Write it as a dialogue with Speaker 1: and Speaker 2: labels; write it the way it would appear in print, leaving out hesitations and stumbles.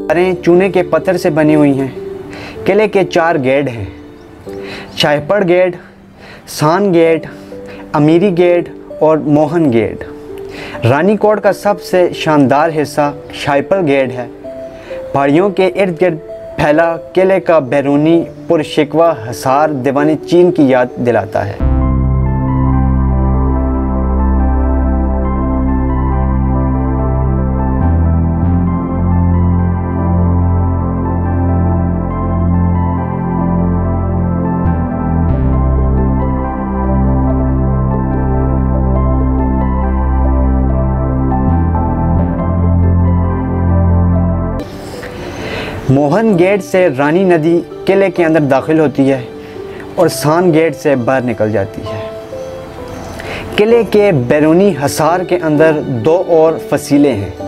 Speaker 1: दीवारें चूने के पत्थर से बनी हुई हैं। किले के 4 गेट हैं, शाहपड़ गेट, सान गेट, अमीरी गेट और मोहन गेट। रानीकोट का सबसे शानदार हिस्सा शाहपड़ गेट है। पहाड़ियों के इर्द गिर्द फैला किले का बैरूनी पुरशिकवा हिसार दीवानी चीन की याद दिलाता है। मोहन गेट से रानी नदी किले के अंदर दाखिल होती है और सान गेट से बाहर निकल जाती है। किले के बैरूनी हिसार के अंदर 2 और फसीलें हैं।